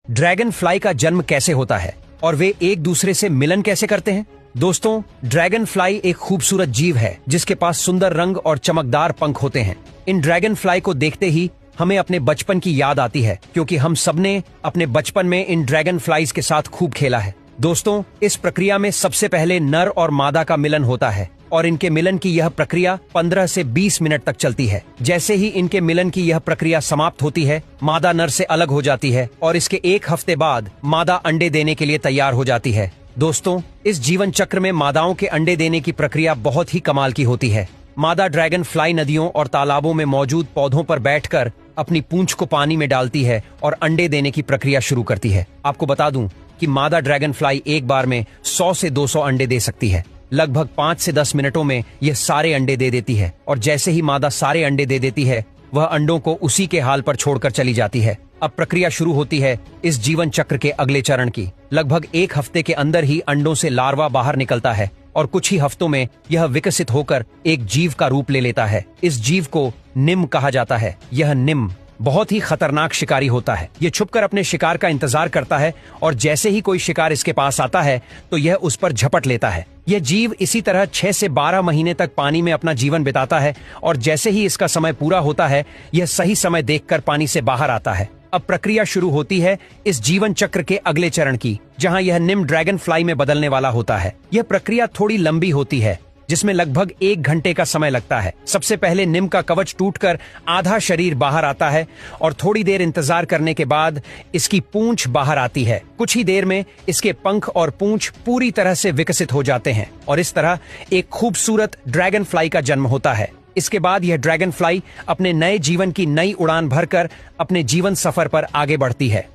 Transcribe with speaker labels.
Speaker 1: Dragon fly का जन्म कैसे होता है और वे एक दूसरे से मिलन कैसे करते हैं? दोस्तों, ड्रैगन फ्लाई एक खूबसूरत जीव है जिसके पास सुंदर रंग और चमकदार पंख होते हैं। इन ड्रैगन फ्लाई को देखते ही हमें अपने बचपन की याद आती है, क्योंकि हम सबने अपने बचपन में इन ड्रैगन फ्लाईज के साथ खूब खेला है। दोस्तों, इस प्रक्रिया में सबसे पहले नर और मादा का मिलन होता है और इनके मिलन की यह प्रक्रिया 15 से 20 मिनट तक चलती है। जैसे ही इनके मिलन की यह प्रक्रिया समाप्त होती है, मादा नर से अलग हो जाती है और इसके 1 हफ्ते बाद मादा अंडे देने के लिए तैयार हो जाती है। दोस्तों, इस जीवन चक्र में मादाओं के अंडे देने की प्रक्रिया बहुत ही कमाल की होती है। मादा ड्रैगन फ्लाई नदियों और तालाबों में मौजूद पौधों पर बैठकर अपनी पूंछ को पानी में डालती है और अंडे देने की प्रक्रिया शुरू करती है। आपको बता दूं कि मादा ड्रैगन फ्लाई एक बार में 100 से 200 अंडे दे सकती है। लगभग 5 से 10 मिनटों में यह सारे अंडे दे देती है और जैसे ही मादा सारे अंडे दे देती है, वह अंडों को उसी के हाल पर छोड़कर चली जाती है। अब प्रक्रिया शुरू होती है इस जीवन चक्र के अगले चरण की। लगभग 1 हफ्ते के अंदर ही अंडों से लार्वा बाहर निकलता है और कुछ ही हफ्तों में यह विकसित होकर एक जीव का रूप ले लेता है। इस जीव को निम कहा जाता है। यह निम बहुत ही खतरनाक शिकारी होता है। यह छुपकर अपने शिकार का इंतजार करता है और जैसे ही कोई शिकार इसके पास आता है तो यह उस पर झपट लेता है। यह जीव इसी तरह 6 से 12 महीने तक पानी में अपना जीवन बिताता है और जैसे ही इसका समय पूरा होता है, यह सही समय देखकर पानी से बाहर आता है। अब प्रक्रिया शुरू होती है इस जीवन चक्र के अगले चरण की, जहां यह निम ड्रैगन फ्लाई में बदलने वाला होता है। यह प्रक्रिया थोड़ी लंबी होती है, जिसमें लगभग 1 घंटे का समय लगता है। सबसे पहले निम का कवच टूटकर आधा शरीर बाहर आता है और थोड़ी देर इंतजार करने के बाद इसकी पूंछ बाहर आती है। कुछ ही देर में इसके पंख और पूंछ पूरी तरह से विकसित हो जाते हैं और इस तरह एक खूबसूरत ड्रैगन फ्लाई का जन्म होता है। इसके बाद यह ड्रैगन फ्लाई अपने नए जीवन की नई उड़ान भरकर अपने जीवन सफर पर आगे बढ़ती है।